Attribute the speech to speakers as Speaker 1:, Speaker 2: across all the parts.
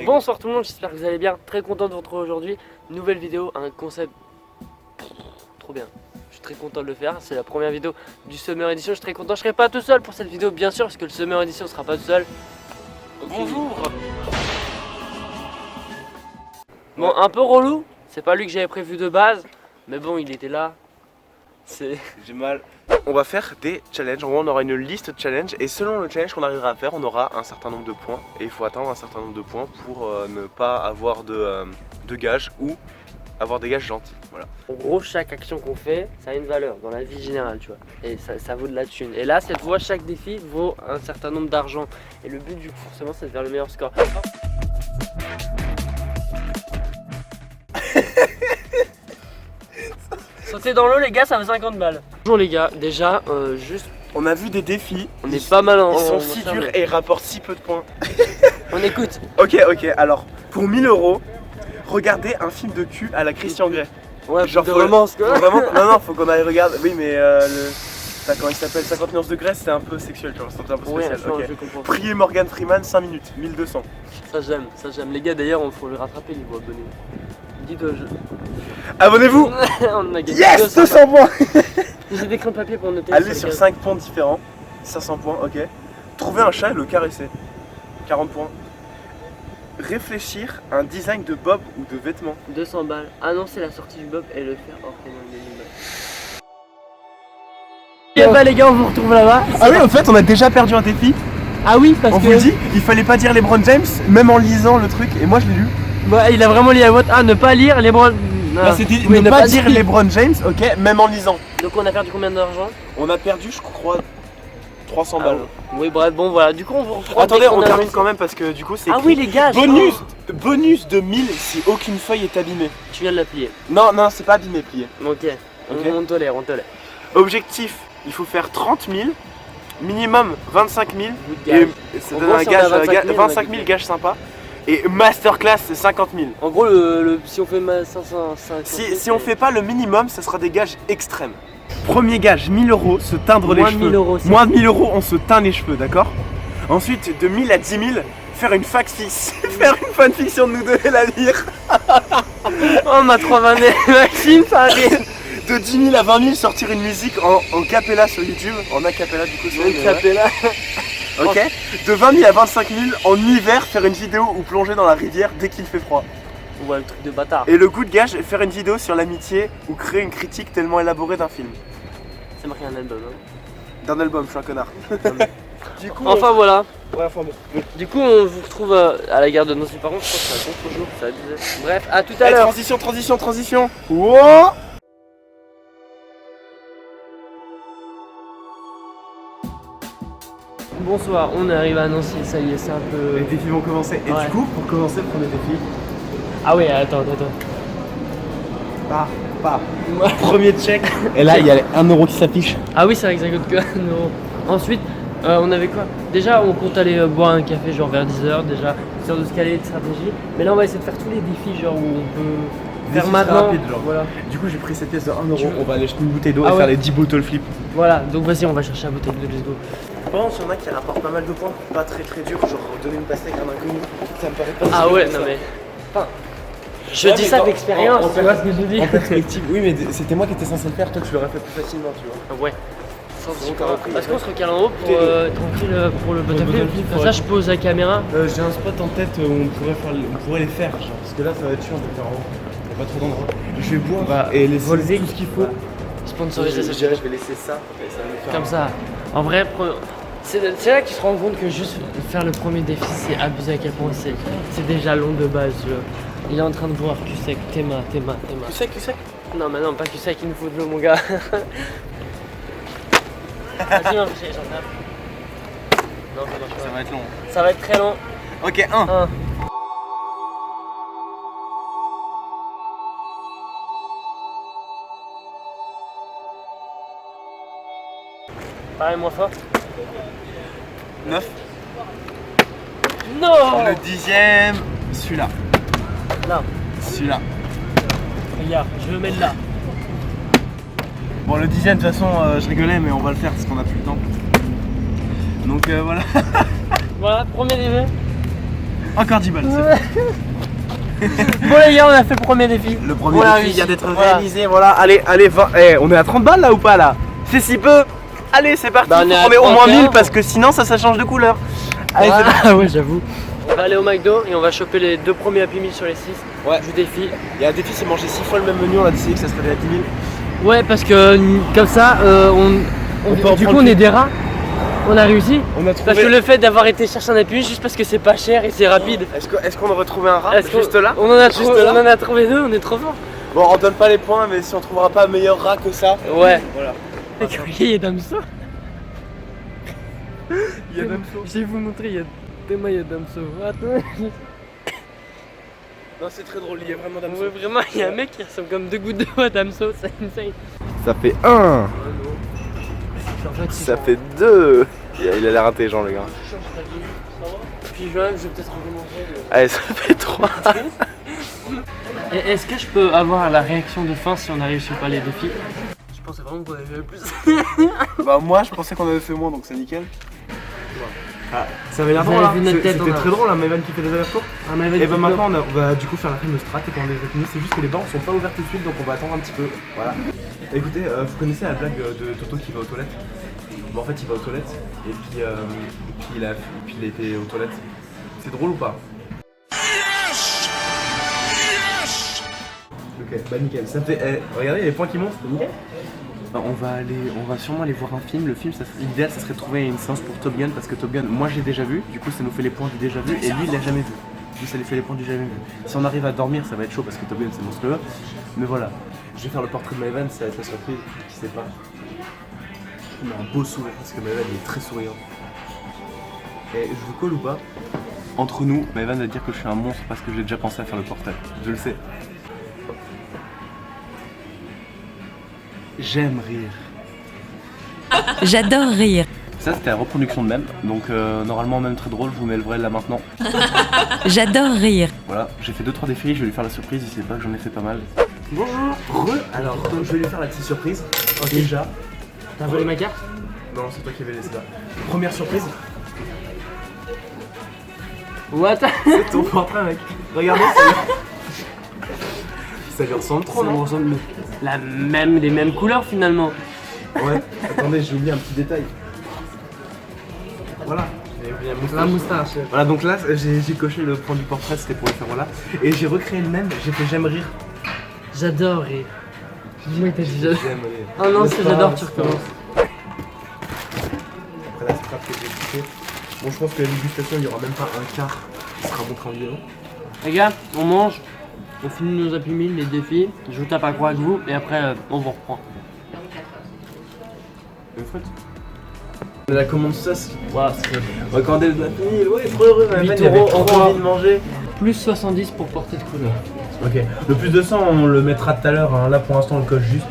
Speaker 1: Bonsoir tout le monde, j'espère que vous allez bien. Très content de vous retrouver aujourd'hui. Nouvelle vidéo, un concept trop bien. Je suis très content de le faire. C'est la première vidéo du Summer Edition. Je suis très content. Je serai pas tout seul pour cette vidéo, bien sûr, parce que le Summer Edition sera pas tout seul. Bonjour. Bon, un peu relou. C'est pas lui que j'avais prévu de base, mais bon, il était là.
Speaker 2: J'ai mal. On va faire des challenges, en gros on aura une liste de challenges et selon le challenge qu'on arrivera à faire on aura un certain nombre de points et il faut atteindre un certain nombre de points pour ne pas avoir de gages ou avoir des gages gentils, voilà.
Speaker 1: En gros, chaque action qu'on fait, ça a une valeur dans la vie générale, tu vois, et ça vaut de la thune. Et là, cette fois, chaque défi vaut un certain nombre d'argent et le but du coup forcément c'est de faire le meilleur score. Sauter dans l'eau les gars, ça fait 50 balles. Bonjour les gars, déjà juste
Speaker 2: On a vu des défis,
Speaker 1: on est pas mal en...
Speaker 2: ils sont si durs et ils rapportent si peu de points.
Speaker 1: On écoute.
Speaker 2: Ok, alors pour 1000 €, regardez un film de cul à la Christian Grey.
Speaker 1: Ouais,
Speaker 2: genre
Speaker 1: de romance quoi.
Speaker 2: Faut vraiment, non, faut qu'on aille regarder. Oui mais comment il s'appelle, 50 nuances de Grey, c'était un peu sexuel, tu vois, c'était un peu spécial.
Speaker 1: Ouais,
Speaker 2: okay.
Speaker 1: je comprends.
Speaker 2: Priez Morgan Freeman 5 minutes, 1200.
Speaker 1: Ça j'aime. Les gars d'ailleurs, il faut le rattraper niveau abonné. Dites
Speaker 2: Abonnez-vous.
Speaker 1: On a gagné
Speaker 2: Yes, 200 points.
Speaker 1: J'ai des crayons de papier pour noter.
Speaker 2: Allez sur 5 points différents, 500 points, ok. Trouver un chat et le caresser, 40 points. Réfléchir à un design de bob ou de vêtements.
Speaker 1: 200 balles. Annoncer la sortie du bob et le faire hors commande de 1000 balles. Et bah les gars, on vous retrouve là-bas.
Speaker 2: Ah oui, en fait on a déjà perdu un défi.
Speaker 1: Ah oui, parce
Speaker 2: on
Speaker 1: que...
Speaker 2: vous le dit, il fallait pas dire LeBron James, même en lisant le truc, et moi je l'ai lu.
Speaker 1: Bah il a vraiment lié à votre... Ah, ne pas lire LeBron...
Speaker 2: Là c'était ne pas dire LeBron James, ok, même en lisant.
Speaker 1: Donc on a perdu combien d'argent?
Speaker 2: On a perdu, je crois, 300 balles.
Speaker 1: Oui, bref, bon voilà, du coup on vous retrouve...
Speaker 2: Attendez, on termine quand même parce que du coup c'est...
Speaker 1: Ah oui les gars,
Speaker 2: bonus de 1000 si aucune feuille est abîmée.
Speaker 1: Tu viens de la plier.
Speaker 2: Non, c'est pas abîmé, plié.
Speaker 1: Ok, on tolère.
Speaker 2: Objectif, il faut faire 30 000, minimum 25 000,
Speaker 1: et
Speaker 2: c'est un gage, 25 000 gages sympa, et masterclass c'est 50 000.
Speaker 1: En gros, si on fait 550 000,
Speaker 2: si on fait pas le minimum, ça sera des gages extrêmes. Premier gage, 1000 €, se teindre les cheveux. Moins de 1000 €, on se teint les cheveux, d'accord? Ensuite, de 1000 à 10 000, faire une faire une fanfiction de nous deux et la lire.
Speaker 1: Oh ma 320 Maxime, ça arrive.
Speaker 2: De 10 000 à 20 000, sortir une musique en cappella sur YouTube, en acapella du coup.
Speaker 1: Cappella.
Speaker 2: Ok. De 20 000 à 25 000, en hiver, faire une vidéo ou plonger dans la rivière dès qu'il fait froid.
Speaker 1: Ouais, le truc de bâtard.
Speaker 2: Et le coup de gage, faire une vidéo sur l'amitié ou créer une critique tellement élaborée d'un film.
Speaker 1: C'est marqué un album, hein.
Speaker 2: D'un album, je suis un connard. Du coup,
Speaker 1: enfin voilà.
Speaker 2: Ouais, enfin bon.
Speaker 1: Du coup, on vous retrouve à la gare de Nancy. Par contre, je crois que c'est un contre-jour, ça abusé. Bref, à tout à l'heure.
Speaker 2: Transition. Wow.
Speaker 1: Bonsoir, on arrive à Nancy, ça y est, c'est un peu...
Speaker 2: Les défis vont commencer. Et du coup, pour commencer le premier défi...
Speaker 1: Ah ouais, attends.
Speaker 2: Premier check. Et là, il y a 1 € qui s'affiche.
Speaker 1: Ah oui, c'est vrai que ça coûte que 1 €. Ensuite, on avait quoi? Déjà, on compte aller boire un café genre vers 10 h déjà, histoire de se caler de stratégie. Mais là, on va essayer de faire tous les défis, genre où on peut... faire maintenant,
Speaker 2: rapide, genre.
Speaker 1: Voilà.
Speaker 2: Du coup j'ai pris cette pièce de 1 €, on va aller jeter une bouteille d'eau et
Speaker 1: ouais.
Speaker 2: faire les 10 bottle flip.
Speaker 1: Voilà, donc vas-y on va chercher la bouteille de let's go.
Speaker 2: Je pense qu'il y en a qui rapportent pas mal de points, pas très dur, genre donner une pastèque à un inconnu, ça me paraît pas
Speaker 1: Ah ouais, non mais... Enfin, je dis ça d'expérience, tu vois ce que je dis.
Speaker 2: En perspective, oui mais c'était moi qui étais censé le faire, toi tu l'aurais fait plus facilement, tu vois.
Speaker 1: Ouais. Est-ce qu'on se recale en haut pour tranquille pour le butterfly? Comme ça je pose la caméra.
Speaker 2: J'ai un spot en tête où on pourrait les faire, genre, parce que là ça va être chiant de le faire en haut. Il n'y a pas trop d'endroit. Je vais boire et laisser tout ce qu'il faut.
Speaker 1: Sponsoriser ça.
Speaker 2: Je vais laisser ça et ça va me faire
Speaker 1: comme ça. En vrai, c'est là que tu te rends compte que juste faire le premier défi c'est abusé à quel point c'est déjà long de base. Il est en train de boire cul sec, tes mains.
Speaker 2: Cul sec?
Speaker 1: Non mais non, pas cul sec, il nous faut de l'eau mon gars. Vas-y, j'en tape. Non, ça marche pas.
Speaker 2: Ça va être long.
Speaker 1: Ça va être très long.
Speaker 2: Ok, 1.
Speaker 1: Pareil, moins fort.
Speaker 2: 9.
Speaker 1: Non.
Speaker 2: Le 10e, celui-là.
Speaker 1: Là.
Speaker 2: Celui-là.
Speaker 1: Regarde, je le mets là.
Speaker 2: Bon, le 10e, de toute façon, je rigolais, mais on va le faire parce qu'on a plus le temps. Donc voilà.
Speaker 1: Voilà, premier défi.
Speaker 2: Encore 10 balles.
Speaker 1: Bon les gars, on a fait le premier défi.
Speaker 2: Le premier
Speaker 1: Voilà,
Speaker 2: défi vient d'être
Speaker 1: voilà.
Speaker 2: réalisé, voilà. Allez, 20. On est à 30 balles là ou pas là? C'est si peu. Allez, c'est parti.
Speaker 1: Bah,
Speaker 2: on
Speaker 1: est
Speaker 2: met au moins 1000
Speaker 1: 31.
Speaker 2: parce que sinon ça change de couleur. Allez, c'est parti.
Speaker 1: Ah ouais, j'avoue. On va aller au McDo et on va choper les 2 premiers Happy Meal sur les 6
Speaker 2: Ouais.
Speaker 1: du défi.
Speaker 2: Il y a un défi, c'est manger 6 fois le même menu. On a décidé que ça serait des 10 000.
Speaker 1: Ouais, parce que comme ça,
Speaker 2: peut en
Speaker 1: du coup,
Speaker 2: prendre
Speaker 1: on est
Speaker 2: plus.
Speaker 1: des rats. On a réussi.
Speaker 2: On a
Speaker 1: Parce que
Speaker 2: trouvé.
Speaker 1: le fait d'avoir été chercher un Happy Meal juste parce que c'est pas cher et c'est rapide.
Speaker 2: Est-ce qu'on aurait trouvé un rat
Speaker 1: Est-ce qu'on-
Speaker 2: juste là?
Speaker 1: On en a
Speaker 2: Juste
Speaker 1: trouvé,
Speaker 2: là
Speaker 1: on en a trouvé 2, on est trop fort.
Speaker 2: Bon, on donne pas les points, mais si on trouvera pas un meilleur rat que ça.
Speaker 1: Ouais.
Speaker 2: Voilà.
Speaker 1: Regardez, il y a Damso.
Speaker 2: Il y a Damso.
Speaker 1: Je vais vous montrer, il y a Théma, il y a Damso. Attends.
Speaker 2: Non, c'est très drôle, il y a vraiment Damso.
Speaker 1: Ouais, vraiment, il y a un mec qui ressemble comme 2 gouttes d'eau à Damso, c'est insane.
Speaker 2: Ça fait 1.
Speaker 1: En fait,
Speaker 2: Ça fait 2. Il a l'air intelligent, le gars.
Speaker 1: Puis je vais peut-être recommencer.
Speaker 2: Allez, ça fait 3.
Speaker 1: Et est-ce que je peux avoir la réaction de fin si on n'arrive pas les défis? Je pensais vraiment qu'on avait fait le plus.
Speaker 2: Bah, moi, je pensais qu'on avait fait moins, donc c'est nickel. Ah, ça avait l'air
Speaker 1: Vous
Speaker 2: drôle,
Speaker 1: avez vu notre tête,
Speaker 2: c'était
Speaker 1: on a-
Speaker 2: très drôle, hein, Maëvan qui fait des allers-retours. Et bah maintenant on va du coup faire la film strat et quand on les a finis, c'est juste que les barres sont pas ouvertes tout de suite donc on va attendre un petit peu. Voilà. Écoutez, vous connaissez la blague de Toto qui va aux toilettes? Bon en fait il va aux toilettes et puis il était aux toilettes. C'est drôle ou pas? Ok, bah nickel, ça fait. Regardez les points qui montent, c'est nickel. On va sûrement aller voir un film. Le film, l'idéal, ça serait de trouver une séance pour Top Gun parce que Top Gun, moi j'ai déjà vu, du coup ça nous fait les points du déjà vu et lui il l'a jamais vu. Lui ça lui fait les points du jamais vu. Si on arrive à dormir, ça va être chaud parce que Top Gun c'est monstrueux. Mais voilà, je vais faire le portrait de Maëvan, ça va être la surprise, qui sait pas. Il a un beau sourire parce que Maëvan il est très souriant. Et je vous colle ou pas? Entre nous, Maëvan va dire que je suis un monstre parce que j'ai déjà pensé à faire le portrait. Je le sais. J'aime rire.
Speaker 3: J'adore rire.
Speaker 2: Ça c'était la reproduction de même, donc normalement même très drôle, je vous mets le vrai là maintenant.
Speaker 3: J'adore rire.
Speaker 2: Voilà, j'ai fait 2-3 défis, je vais lui faire la surprise, il sait pas que j'en ai fait pas mal. Bonjour. Alors je vais lui faire la petite surprise. Déjà.
Speaker 1: T'as volé ma carte?
Speaker 2: Non, c'est toi qui avais laissé ça. Première surprise,
Speaker 1: What?
Speaker 2: c'est ton portrait mec. Regardez, ça lui ressemble trop,
Speaker 1: Ça me
Speaker 2: non?
Speaker 1: ressemble les mêmes couleurs finalement.
Speaker 2: Ouais, attendez, j'ai oublié un petit détail. Voilà, j'ai oublié un
Speaker 1: La
Speaker 2: moustache.
Speaker 1: moustache.
Speaker 2: Voilà, donc là j'ai coché le point du portrait, c'était pour le faire voilà. Et j'ai recréé le même, j'ai fait j'aime rire.
Speaker 1: J'adore rire. Dis-moi que t'as dit j'adore.
Speaker 2: J'aime rire.
Speaker 1: Oh non,
Speaker 2: Mais
Speaker 1: c'est
Speaker 2: pas
Speaker 1: j'adore,
Speaker 2: grave,
Speaker 1: tu
Speaker 2: c'est pas
Speaker 1: recommences.
Speaker 2: grave. Après la strap que j'ai kiffé. Bon, je pense que la dégustation, il y aura même pas un quart qui sera montré en vidéo.
Speaker 1: Les gars, on mange, on finit nos Happy Meal, les défis, je vous tape à croix avec vous et après on vous reprend.
Speaker 2: Une frite. La commande sauce. Waouh, regardez le Happy Meal, ouais, trop heureux, ma
Speaker 1: 8
Speaker 2: mère, il avait
Speaker 1: euros
Speaker 2: trop
Speaker 1: encore.
Speaker 2: envie de manger.
Speaker 1: Plus 70 pour porter de couleur.
Speaker 2: Ok, le plus de 100, on le mettra tout à l'heure, hein. Là pour l'instant, on le coche juste.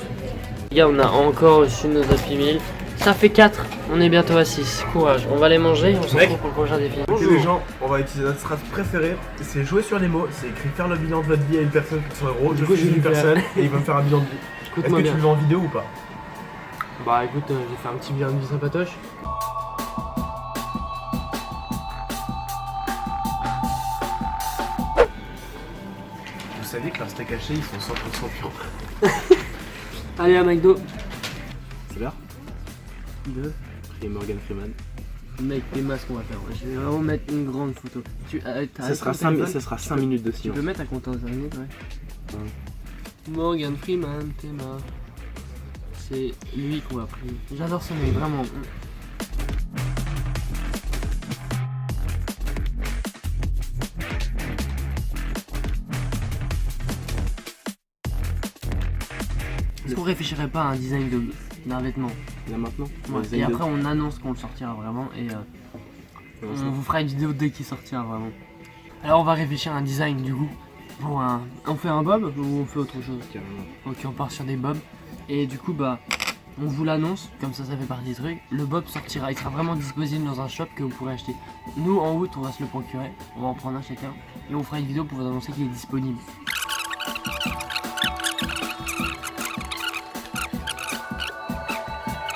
Speaker 1: Les gars, on a encore reçu nos Happy Meal. Ça fait 4, on est bientôt à 6. Courage, on va les manger, on se
Speaker 2: Mec.
Speaker 1: retrouve pour le prochain défi.
Speaker 2: Ok les gens, on va utiliser notre strat préférée, c'est jouer sur les mots, c'est écrit faire le bilan de votre vie à une personne pour 100 euros.
Speaker 1: Du
Speaker 2: Je
Speaker 1: coup,
Speaker 2: suis
Speaker 1: je vais
Speaker 2: une
Speaker 1: le faire.
Speaker 2: personne et il va me faire un bilan de vie. Est-ce
Speaker 1: Écoute-moi
Speaker 2: que tu
Speaker 1: bien.
Speaker 2: le veux en vidéo ou pas?
Speaker 1: Bah écoute, j'ai fait un petit bilan de vie sympatoche.
Speaker 2: Vous saviez que leurs steaks hachés ils sont 100% purs.
Speaker 1: Allez à McDo.
Speaker 2: C'est l'heure
Speaker 1: 2.
Speaker 2: Et Morgan Freeman.
Speaker 1: Mec, tes masques qu'on va faire. Je vais vraiment mettre une grande photo.
Speaker 2: Ça sera 5 minutes de
Speaker 1: Tu
Speaker 2: silence.
Speaker 1: peux mettre à compter en 5 minutes, ouais. Morgan Freeman, Théma. C'est lui qu'on va prier. J'adore ce mec, vraiment. Est-ce qu'on réfléchirait pas à un design d'un vêtement?
Speaker 2: Là maintenant
Speaker 1: Ouais. Et après on annonce qu'on le sortira vraiment et on vous fera une vidéo dès qu'il sortira vraiment. Alors on va réfléchir à un design du coup. Pour un... On fait un bob ou on fait autre chose? Ok, on part sur des bobs. Et du coup bah on vous l'annonce, comme ça fait partie des trucs. Le bob sortira, il sera vraiment disponible dans un shop que vous pourrez acheter. Nous en août on va se le procurer, on va en prendre un chacun. Et on fera une vidéo pour vous annoncer qu'il est disponible.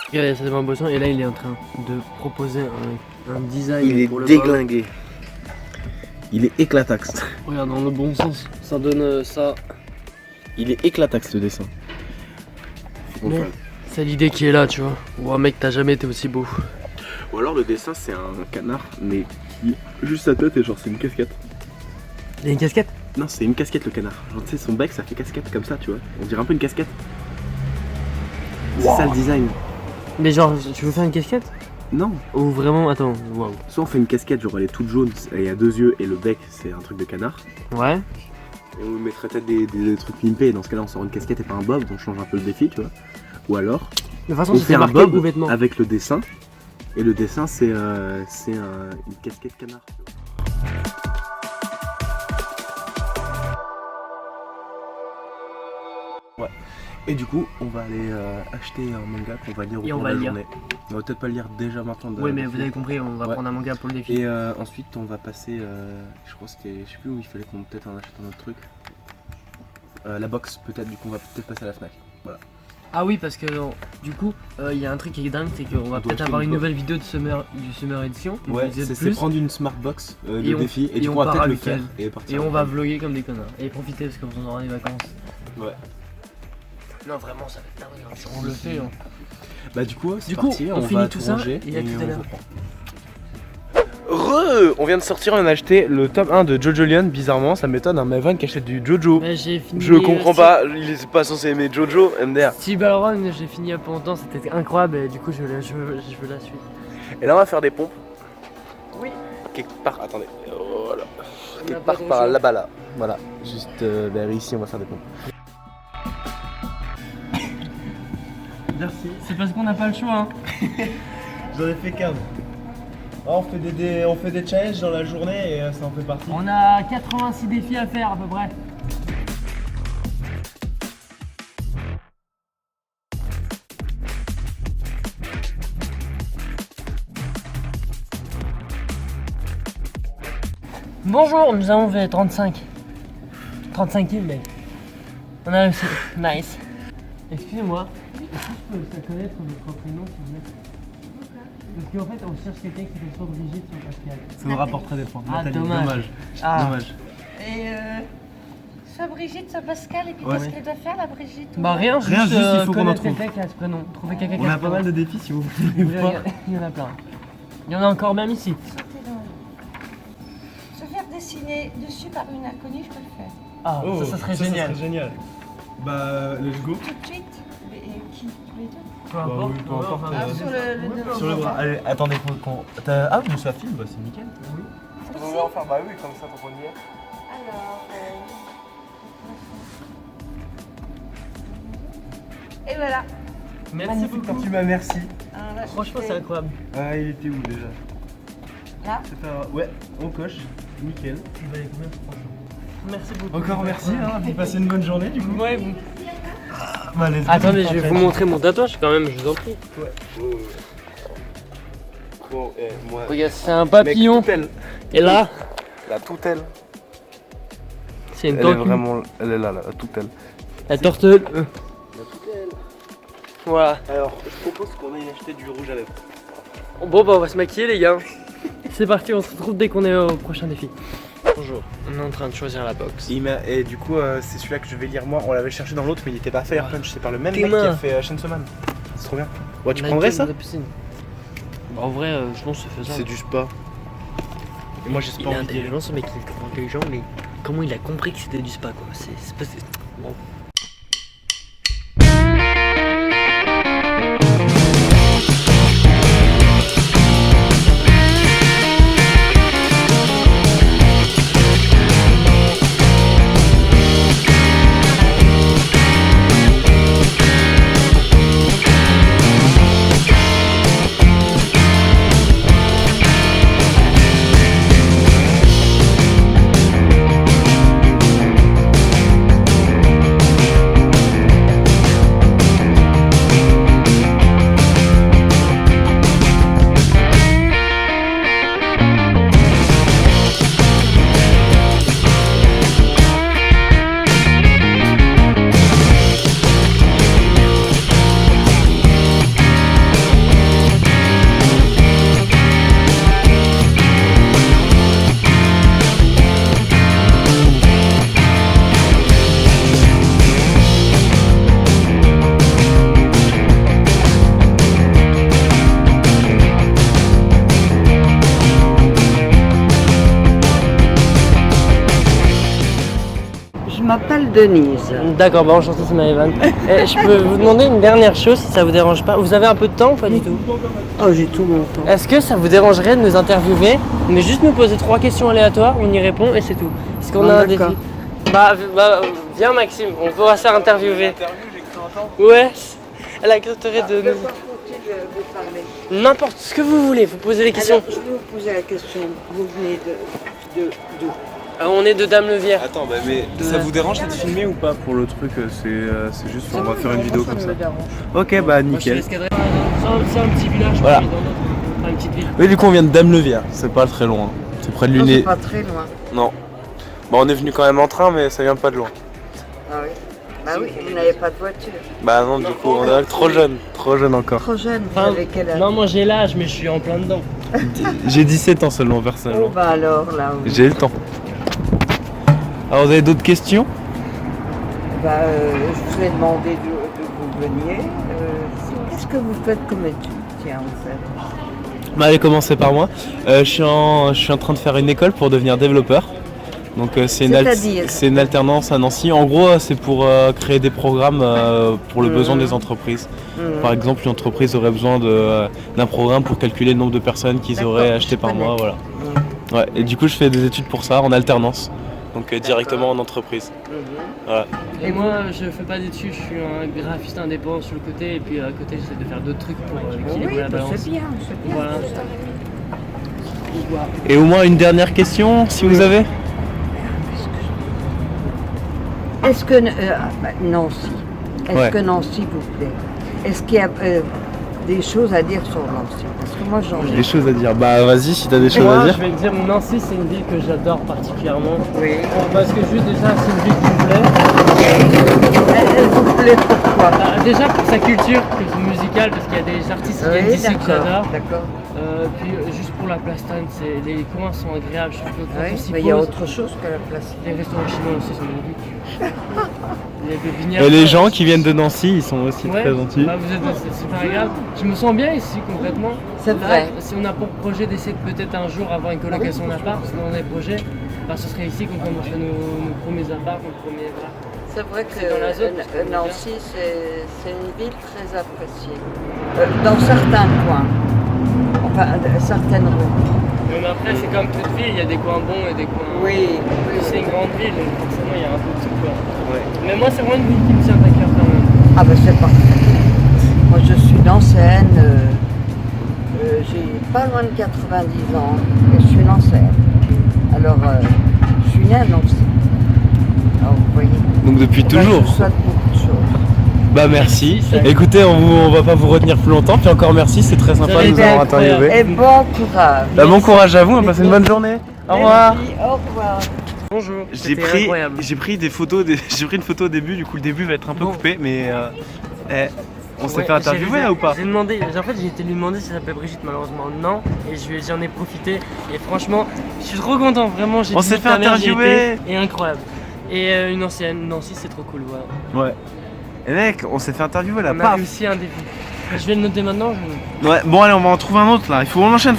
Speaker 1: Regardez, ça c'est ma boisson et là il est en train de proposer un design pour le bob.
Speaker 2: déglingué. Il est éclataxe.
Speaker 1: Regarde, dans le bon sens, ça donne ça.
Speaker 2: Il est éclataxe le dessin.
Speaker 1: Mais c'est l'idée qui est là, tu vois. Ouah, mec, t'as jamais été aussi beau.
Speaker 2: Ou alors le dessin c'est un canard, mais qui juste sa tête et genre c'est une casquette.
Speaker 1: Il y a une casquette?
Speaker 2: Non, c'est une casquette le canard. Genre tu sais, son bec ça fait casquette comme ça, tu vois. On dirait un peu une casquette. C'est ça le design.
Speaker 1: Mais genre, tu veux faire une casquette?
Speaker 2: Non.
Speaker 1: Ou vraiment, attends, waouh.
Speaker 2: Soit on fait une casquette, genre elle est toute jaune, elle a 2 yeux et le bec c'est un truc de canard.
Speaker 1: Ouais.
Speaker 2: Et on mettrait peut-être des trucs pimpés, et dans ce cas là on sort une casquette et pas un bob, on change un peu le défi, tu vois. Ou alors,
Speaker 1: De toute façon,
Speaker 2: on
Speaker 1: c'est
Speaker 2: fait un
Speaker 1: marqué
Speaker 2: bob
Speaker 1: ou vêtements.
Speaker 2: avec le dessin, et le dessin c'est une casquette canard. Ouais. Et du coup, on va aller acheter un manga qu'on va lire au
Speaker 1: Et on
Speaker 2: cours
Speaker 1: va
Speaker 2: de la
Speaker 1: lire.
Speaker 2: journée. On va peut-être pas le lire déjà maintenant.
Speaker 1: Oui, mais vous avez compris, on va
Speaker 2: Ouais.
Speaker 1: prendre un manga pour le défi.
Speaker 2: Et ensuite, on va passer. Je crois que c'était. Je sais plus où il fallait qu'on peut-être en achète un autre truc. La box, peut-être. Du coup, on va peut-être passer à la Fnac. Voilà.
Speaker 1: Ah oui, parce que du coup, il y a un truc qui est dingue, c'est qu'on va
Speaker 2: doit
Speaker 1: peut-être
Speaker 2: acheter
Speaker 1: avoir
Speaker 2: une
Speaker 1: une
Speaker 2: box.
Speaker 1: nouvelle vidéo de du Summer Edition. une
Speaker 2: Ouais,
Speaker 1: vidéo de
Speaker 2: c'est
Speaker 1: plus,
Speaker 2: prendre une smart box
Speaker 1: Et
Speaker 2: de
Speaker 1: on-
Speaker 2: défi. Et
Speaker 1: et
Speaker 2: du
Speaker 1: on
Speaker 2: coup, on va
Speaker 1: part
Speaker 2: peut-être
Speaker 1: à
Speaker 2: le
Speaker 1: week-end.
Speaker 2: faire. Et partir.
Speaker 1: Et
Speaker 2: en
Speaker 1: on va
Speaker 2: week-end.
Speaker 1: vlogger comme des connards. Et profiter parce qu'on aura des vacances.
Speaker 2: Ouais.
Speaker 1: Non, vraiment, ça va être dingue. Hein. On le fait. Hein.
Speaker 2: Bah, du coup, c'est
Speaker 1: Du coup,
Speaker 2: parti.
Speaker 1: on
Speaker 2: va
Speaker 1: finit tout ça,
Speaker 2: ranger
Speaker 1: et à tout à
Speaker 2: on
Speaker 1: l'heure.
Speaker 2: reprend. On vient de sortir, on a acheté le tome 1 de Jojo Lion, bizarrement, ça m'étonne, un Maven qui achète du Jojo.
Speaker 1: Mais j'ai fini.
Speaker 2: Je comprends pas, il est pas censé aimer Jojo, MDR.
Speaker 1: Steve Balrog, j'ai fini il y a pas longtemps, c'était incroyable et du coup je veux la suite.
Speaker 2: Et là on va faire des pompes.
Speaker 1: Oui.
Speaker 2: Quelque part, attendez, voilà.
Speaker 1: On a
Speaker 2: Quelque
Speaker 1: pas
Speaker 2: part
Speaker 1: trop
Speaker 2: par
Speaker 1: chaud.
Speaker 2: là-bas là. Voilà, juste vers ici on va faire des pompes.
Speaker 1: Merci. C'est parce qu'on n'a pas le choix. Hein.
Speaker 4: J'en ai fait 15. On fait des challenges dans la journée et ça en fait partie.
Speaker 1: On a 86 défis à faire à peu près. Bonjour, nous avons fait 35. 35 kills, mec. On a réussi. Nice. Excusez-moi. Est-ce que je peux connaître votre prénom, s'il vous plaît? Parce qu'en fait, on cherche quelqu'un qui s'appelle soit Brigitte, soit Pascal.
Speaker 4: Ça nous rapporterait des points.
Speaker 1: Ah,
Speaker 4: Nathalie,
Speaker 1: dommage. Ah.
Speaker 4: Dommage.
Speaker 5: Et soit Brigitte, soit Pascal, et puis
Speaker 4: Ouais.
Speaker 5: qu'est-ce qu'elle doit faire la Brigitte
Speaker 1: Bah rien,
Speaker 4: Rien, juste, il faut qu'on en
Speaker 1: connaître
Speaker 4: trouve.
Speaker 1: quelqu'un qui a ce prénom. Trouver quelqu'un qui
Speaker 4: On
Speaker 1: a
Speaker 4: a
Speaker 1: ce
Speaker 4: pas
Speaker 1: prénom.
Speaker 4: mal de défis si vous
Speaker 1: Oui,
Speaker 4: voulez voir.
Speaker 1: il y en a plein. Il y en a encore même ici.
Speaker 5: Sortez dans le- Se faire dessiner dessus par une inconnue, je peux le faire.
Speaker 1: Ah,
Speaker 4: Oh,
Speaker 1: ça serait génial.
Speaker 4: génial. Bah, let's go.
Speaker 5: Tout de suite. Et qui les deux
Speaker 1: Peu
Speaker 4: Bah
Speaker 1: importe.
Speaker 4: oui, peu importe,
Speaker 1: enfin,
Speaker 5: Ah, sur le devant.
Speaker 4: Sur le bras. Allez, attendez qu'on. Ah, mais ça filme, bah c'est nickel. Oui.
Speaker 5: Aussi.
Speaker 2: faire, bah oui, comme ça pour qu'on y est.
Speaker 5: Alors. Et voilà.
Speaker 1: Merci beaucoup.
Speaker 4: Tu m'as merci.
Speaker 5: Alors là, je
Speaker 1: Franchement,
Speaker 5: fais-
Speaker 1: c'est incroyable.
Speaker 4: Ah, il était où déjà
Speaker 5: Là.
Speaker 4: C'est pas. Ouais, on coche. Nickel.
Speaker 1: Il valait combien Merci beaucoup.
Speaker 4: Encore merci, hein. Vous passez une bonne journée du coup.
Speaker 1: Ouais, vous.
Speaker 4: Bah, let's go.
Speaker 1: Attendez, je vais vous montrer mon tatouage quand même, je vous en prie.
Speaker 2: Bon, moi.
Speaker 1: Regarde, c'est un papillon.
Speaker 2: Mec, toutelle.
Speaker 1: Et là,
Speaker 2: La toutelle.
Speaker 1: c'est une
Speaker 2: Elle est
Speaker 1: tortue.
Speaker 2: vraiment. Elle est là, la toutelle.
Speaker 1: La tortue.
Speaker 2: La toutelle.
Speaker 1: Voilà.
Speaker 2: Alors, je propose qu'on aille acheter du rouge à lèvres.
Speaker 1: Bon, bah, on va se maquiller, les gars. C'est parti, on se retrouve dès qu'on est au prochain défi. Bonjour, on est en train de choisir la box.
Speaker 2: Et du coup, c'est celui-là que je vais lire moi. On l'avait cherché dans l'autre, mais il était pas Fire Punch. C'est par le même
Speaker 1: Tes
Speaker 2: mec qui
Speaker 1: mains.
Speaker 2: a fait Chainsaw Man. C'est trop bien. Ouais, tu
Speaker 1: On a
Speaker 2: prendrais
Speaker 1: une
Speaker 2: ça
Speaker 1: de piscine. Bah, en vrai, je pense que c'est faisable.
Speaker 2: C'est du spa. Et moi, j'ai
Speaker 1: Il
Speaker 2: pas
Speaker 1: est
Speaker 2: envie d'y aller.
Speaker 1: intelligent, ce mec, il est trop intelligent, mais comment il a compris que c'était du spa, quoi. C'est pas. Bon.
Speaker 6: m'appelle Denise.
Speaker 1: D'accord, bah enchanté, c'est Maëvan. Et je peux vous demander une dernière chose si ça vous dérange pas. Vous avez un peu de temps ou pas du tout?
Speaker 6: Oh, j'ai tout mon temps.
Speaker 1: Est-ce que ça vous dérangerait de nous interviewer, mais juste nous poser 3 questions aléatoires, on y répond et c'est tout? Est-ce qu'on a un défi?
Speaker 6: d'accord.
Speaker 1: Bah, viens Maxime, on va se faire interviewer. Ouais, elle accepterait de nous...
Speaker 6: vous parler.
Speaker 1: N'importe ce que vous voulez, vous posez les questions.
Speaker 6: Alors, je vais vous poser la question. Vous venez d'où?
Speaker 1: On est de Dame-Levière.
Speaker 2: Attends, bah, mais ça vous dérange d'être filmé ou pas pour le truc? C'est juste, on va faire une vidéo comme ça. Ok, bah nickel.
Speaker 1: C'est un petit village,
Speaker 2: Voilà.
Speaker 1: dans notre... une petite ville.
Speaker 2: Oui, du coup, on vient de Dame-Levière, c'est pas très loin. C'est près de
Speaker 6: Non, c'est
Speaker 2: l'Uné.
Speaker 6: pas très loin.
Speaker 2: Non. Bon, on est venu quand même en train, mais ça vient pas de loin.
Speaker 6: Ah oui. Bah oui, vous n'avez pas de voiture.
Speaker 2: Bah non, du coup, on est trop jeune encore.
Speaker 6: Trop jeune, vous
Speaker 1: Enfin,
Speaker 6: avez quel âge?
Speaker 1: non, moi j'ai l'âge, mais je suis en plein dedans.
Speaker 2: J'ai 17 ans seulement,
Speaker 6: Oh
Speaker 2: personnellement.
Speaker 6: bah alors là, oui.
Speaker 2: J'ai le temps. Alors, vous avez d'autres questions?
Speaker 6: Bah, je vous ai demandé d'où vous veniez. Qu'est-ce que vous faites comme étude, tiens, en fait?
Speaker 2: Bah, allez commencer par moi. Je suis en train de faire une école pour devenir développeur. Donc
Speaker 6: C'est-à-dire
Speaker 2: c'est une alternance à Nancy. En gros, c'est pour créer des programmes pour le besoin des entreprises. Par exemple, une entreprise aurait besoin d'un programme pour calculer le nombre de personnes qu'ils
Speaker 6: D'accord,
Speaker 2: auraient acheté par
Speaker 6: je connais.
Speaker 2: mois. Voilà. Ouais, et du coup, je fais des études pour ça en alternance. Donc directement en entreprise. Voilà.
Speaker 1: Et moi, je fais pas d'études, je suis un graphiste indépendant sur le côté, et puis à côté, j'essaie de faire d'autres trucs pour équilibrer
Speaker 6: Oui,
Speaker 1: la
Speaker 6: bah,
Speaker 1: balance.
Speaker 6: c'est bien, c'est bien.
Speaker 1: Voilà.
Speaker 2: Et au moins une dernière question, si vous avez.
Speaker 6: Est-ce que Nancy,
Speaker 2: Ouais.
Speaker 6: que Nancy vous plaît? Est-ce qu'il y a des choses à dire sur Nancy? Parce que moi j'en ai.
Speaker 2: Des choses à dire. Bah vas-y, si t'as des choses
Speaker 1: Moi,
Speaker 2: à dire.
Speaker 1: je vais te dire, Nancy, c'est une ville que j'adore particulièrement.
Speaker 6: Oui.
Speaker 1: Parce que juste déjà, c'est une ville qui me plaît.
Speaker 6: Elle vous plaît pourquoi?
Speaker 1: Bah, déjà pour sa culture musicale, parce qu'il y a des artistes qui viennent
Speaker 6: Oui,
Speaker 1: d'ici que
Speaker 6: d'accord.
Speaker 1: j'adore.
Speaker 6: D'accord.
Speaker 1: Puis juste pour la Plaston, les coins sont agréables. Je trouve que quand
Speaker 6: Oui,
Speaker 1: on s'y
Speaker 6: mais il y a
Speaker 1: pose,
Speaker 6: autre chose que la place.
Speaker 1: les restaurants chinois aussi sont magnifiques. Il y a des vignobles.
Speaker 2: Et les gens qui viennent de Nancy, ils sont aussi
Speaker 1: Ouais,
Speaker 2: très gentils.
Speaker 1: bah vous êtes c'est super agréable. Je me sens bien ici concrètement.
Speaker 6: C'est
Speaker 1: Là,
Speaker 6: vrai.
Speaker 1: si on a pour projet d'essayer de peut-être un jour avoir une colocation d'appart, dans les projets, bah, ce serait ici qu'on commencerait nos premiers apparts, nos premiers. Voilà.
Speaker 6: C'est vrai que
Speaker 1: dans la zone, parce que
Speaker 6: Nancy, c'est une ville très appréciée. Dans certains coins, enfin certaines rues.
Speaker 1: Mais après, c'est comme toute ville, il y a des coins bons et des coins.
Speaker 6: Oui,
Speaker 1: Puis c'est une grande ville, donc forcément il y a un peu de tout quoi.
Speaker 2: Ouais.
Speaker 1: Mais moi, c'est vraiment une ville qui me tient à cœur quand même.
Speaker 6: Ah ben c'est parfait. Moi je suis nancéenne, j'ai pas loin de 90 ans et je suis nancéenne. Alors je suis née à Nancy. Alors vous voyez.
Speaker 2: Donc depuis
Speaker 6: Ben,
Speaker 2: toujours.
Speaker 6: Je vous souhaite beaucoup de choses.
Speaker 2: Bah merci.
Speaker 1: Merci.
Speaker 2: Écoutez, on va pas vous retenir plus longtemps. Puis encore merci, c'est très sympa
Speaker 1: avez
Speaker 2: de nous
Speaker 1: été
Speaker 2: avoir
Speaker 1: incroyable.
Speaker 2: interviewé.
Speaker 6: Et bon courage.
Speaker 2: Bah, bon courage à vous, on passe une bonne journée. Au revoir.
Speaker 6: Merci, au revoir.
Speaker 1: Bonjour.
Speaker 2: J'ai pris des photos, j'ai pris une photo au début, du coup le début va être un peu
Speaker 1: Bon.
Speaker 2: coupé, mais on s'est
Speaker 1: Ouais,
Speaker 2: fait interviewer là ou pas?
Speaker 1: J'ai demandé, en fait j'ai été lui demander si ça s'appelait Brigitte, malheureusement non, et j'en ai profité, et franchement, je suis trop content, vraiment, j'ai
Speaker 2: On
Speaker 1: dit
Speaker 2: s'est
Speaker 1: que
Speaker 2: fait
Speaker 1: ta mère, j'y
Speaker 2: interviewer.
Speaker 1: étais, et incroyable. Et une ancienne, Nancy c'est trop cool, voilà.
Speaker 2: Ouais. Et mec, on s'est fait interviewer là,
Speaker 1: On a
Speaker 2: paf.
Speaker 1: réussi un défi. Je vais le noter maintenant,
Speaker 2: Ouais, bon allez, on va en trouver un autre là, faut qu'on enchaîne.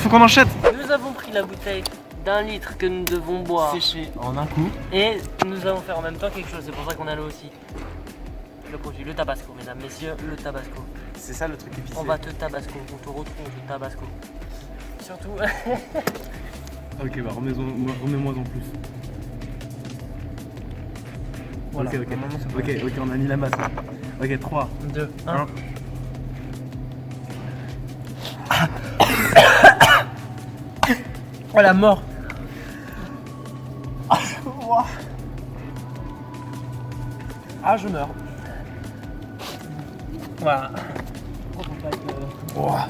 Speaker 1: Nous avons pris la bouteille d'1 litre que nous devons boire,
Speaker 2: Séché en un coup.
Speaker 1: et nous allons faire en même temps quelque chose, c'est pour ça qu'on a là aussi. Le produit, le tabasco, mesdames, messieurs, le tabasco.
Speaker 2: C'est ça le truc épicé.
Speaker 1: On va te tabasco, on te retrouve, on te tabasco. Surtout,
Speaker 2: Ok, bah remets-moi en plus.
Speaker 1: voilà.
Speaker 2: Ok, on a mis la masse. Ok, 3.
Speaker 1: 2, 1.
Speaker 2: Un.
Speaker 1: Oh la mort. Ah je meurs. Voilà.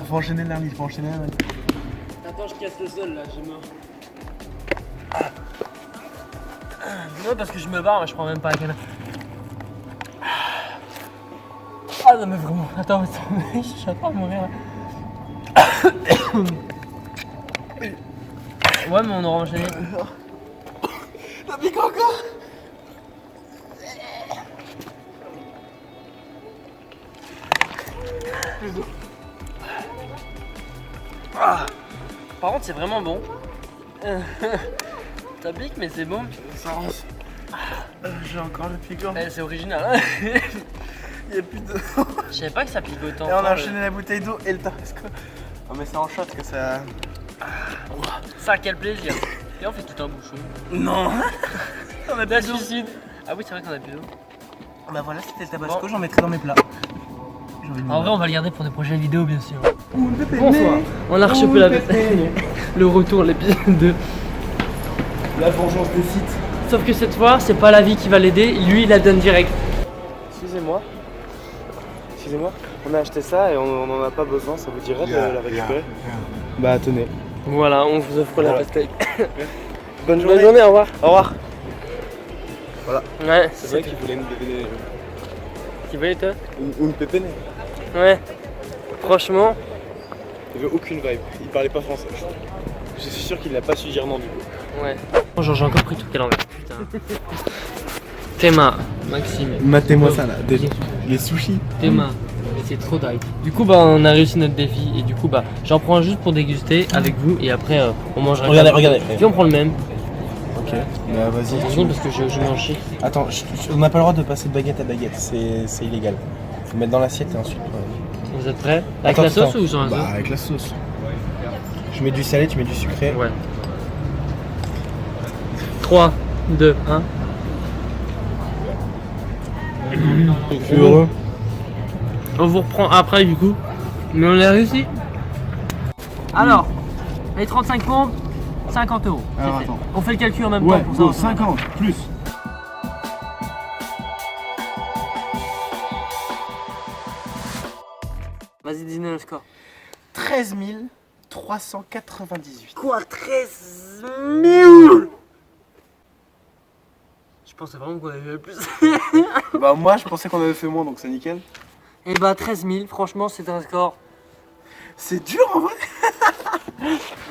Speaker 2: Faut enchaîner l'armi, faut enchaîner l'armi.
Speaker 1: Attends, je casse le sol là, j'ai mort. Non, parce que je me barre, mais je prends même pas la canne. Ah non mais vraiment, attends, je suis en train de mourir là. Ouais mais on aura enchaîné.
Speaker 2: La pique encore.
Speaker 1: Ah. Par contre c'est vraiment bon. Ça pique mais c'est bon.
Speaker 4: J'ai encore le piquant.
Speaker 1: Eh, c'est original, hein.
Speaker 4: Il y a plus de.
Speaker 1: Je savais pas que ça pique autant.
Speaker 4: Et on a enchaîné la bouteille d'eau et le tabasco. On met ça en shot que ça.
Speaker 1: Ça, quel plaisir. Et on fait tout un bouchon.
Speaker 4: Non. On a
Speaker 1: La
Speaker 4: plus d'eau.
Speaker 1: suicide. Ah oui, c'est vrai qu'on a plus d'eau.
Speaker 4: Bah voilà, c'était le tabasco, j'en mettrai dans mes plats.
Speaker 1: En vrai, on va le garder pour des prochaines vidéos, bien sûr.
Speaker 4: Bonsoir.
Speaker 1: Bonsoir. On a rechopé le retour, l'épisode 2.
Speaker 4: La vengeance des sites.
Speaker 1: Sauf que cette fois, c'est pas la vie qui va l'aider, lui il la donne direct.
Speaker 2: Excusez-moi. Excusez-moi, on a acheté ça et on n'en a pas besoin, ça vous dirait de la récupérer?
Speaker 4: Bah tenez.
Speaker 1: Voilà, on vous offre la
Speaker 2: Voilà.
Speaker 1: pastèque.
Speaker 2: Bonne
Speaker 1: Bonne journée, au revoir.
Speaker 2: Au revoir.
Speaker 1: Ouais,
Speaker 2: C'est vrai qu'il voulait une pépénée.
Speaker 1: Qui voulait toi?
Speaker 2: Une pépénée.
Speaker 1: Ouais. Franchement,
Speaker 2: Il veut aucune vibe, il parlait pas français. Je suis sûr qu'il n'a pas su dire non du coup.
Speaker 1: ouais. Genre, j'ai encore pris tout à l'envers. Putain. Théma, Maxime.
Speaker 4: Matez-moi ça là, les sushis.
Speaker 1: Théma. Mais c'est trop dingue. Du coup, bah, on a réussi notre défi et du coup, bah, j'en prends un juste pour déguster avec vous et après, on mangera.
Speaker 4: Regardez.
Speaker 1: Puis on prend le même.
Speaker 4: Ok, bah vas-y.
Speaker 1: Attention parce que je m'en chie.
Speaker 4: Attends, on n'a pas le droit de passer de baguette à baguette, c'est illégal. Faut mettre dans l'assiette et ensuite.
Speaker 1: Vous êtes prêts? Avec
Speaker 4: Attends,
Speaker 1: la sauce
Speaker 4: attends.
Speaker 1: ou sans la sauce?
Speaker 4: Bah avec la sauce. Je mets du salé, tu mets du sucré.
Speaker 1: Ouais. 3, 2, 1.
Speaker 4: Je suis heureux.
Speaker 1: On vous reprend après du coup. Mais on a réussi. Alors, les 35 pompes, 50 €. C'est
Speaker 4: Alors,
Speaker 1: fait.
Speaker 4: attends.
Speaker 1: On fait le calcul en même
Speaker 4: Ouais,
Speaker 1: temps pour
Speaker 4: bon,
Speaker 1: ça.
Speaker 4: 50 plus.
Speaker 1: Vas-y, dis-nous le score.
Speaker 4: 13 398.
Speaker 1: Quoi, 13 000? Je pensais vraiment qu'on avait eu le plus.
Speaker 4: Bah moi je pensais qu'on avait fait moins donc c'est nickel.
Speaker 1: Et bah 13 000, franchement c'est un score.
Speaker 4: C'est dur en vrai.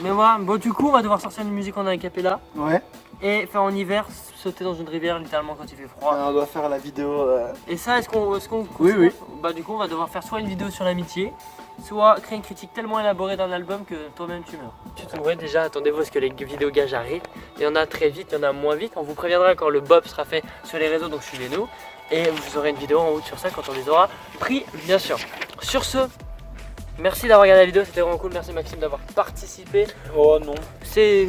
Speaker 1: Mais voilà, bon du coup on va devoir sortir une musique en a cappella
Speaker 4: Ouais.
Speaker 1: et faire en hiver sauter dans une rivière littéralement quand il fait froid.
Speaker 4: On doit faire la vidéo.
Speaker 1: Et ça est-ce qu'on
Speaker 4: Oui, oui.
Speaker 1: Bah du coup on va devoir faire soit une vidéo sur l'amitié, soit créer une critique tellement élaborée d'un album que toi-même tu meurs. Ouais, déjà attendez-vous à ce que les vidéos gages arrivent. Il y en a très vite, il y en a moins vite. On vous préviendra quand le Bob sera fait sur les réseaux, donc suivez-nous. Et vous aurez une vidéo en haut sur ça quand on les aura pris, bien sûr. Sur ce, merci d'avoir regardé la vidéo, c'était vraiment cool. Merci Maxime d'avoir participé.
Speaker 2: Oh non.
Speaker 1: C'est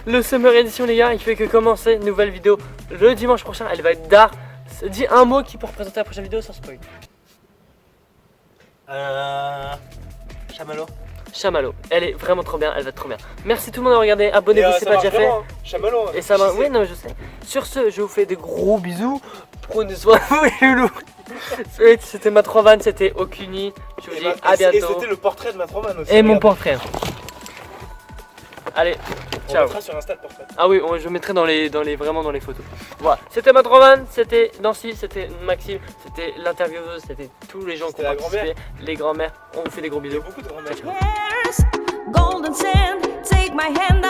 Speaker 1: le Summer Edition les gars, il fait que commencer. Nouvelle vidéo le dimanche prochain, elle va être d'art. Dis un mot qui pour présenter la prochaine vidéo sans spoil.
Speaker 4: Chamallow.
Speaker 1: Chamallow, elle est vraiment trop bien, elle va être trop bien. Merci tout le monde d'avoir regardé, abonnez-vous si c'est pas déjà fait.
Speaker 2: Chamallow.
Speaker 1: Et ça va, oui non mais je sais. Sur ce, je vous fais des gros bisous. Prenez soin de vous les loulous. C'était ma 3 vannes, c'était Okuni. Je vous dis à
Speaker 2: Et
Speaker 1: bientôt.
Speaker 2: c'était le portrait de ma Trovan aussi.
Speaker 1: Et mon
Speaker 2: regarde.
Speaker 1: portrait. Allez,
Speaker 2: On
Speaker 1: ciao.
Speaker 2: mettra sur Insta le portrait.
Speaker 1: Ah oui, je mettrai vraiment dans les photos. Voilà, c'était ma 3 vannes, c'était Nancy, c'était Maxime, c'était l'intervieweuse, c'était tous les gens qui
Speaker 2: C'était
Speaker 1: ont
Speaker 2: la
Speaker 1: participé, les grands-mères. On vous fait des gros
Speaker 2: Il y
Speaker 1: bisous.
Speaker 2: a beaucoup de grand-mères.
Speaker 3: Golden sand, take my hand,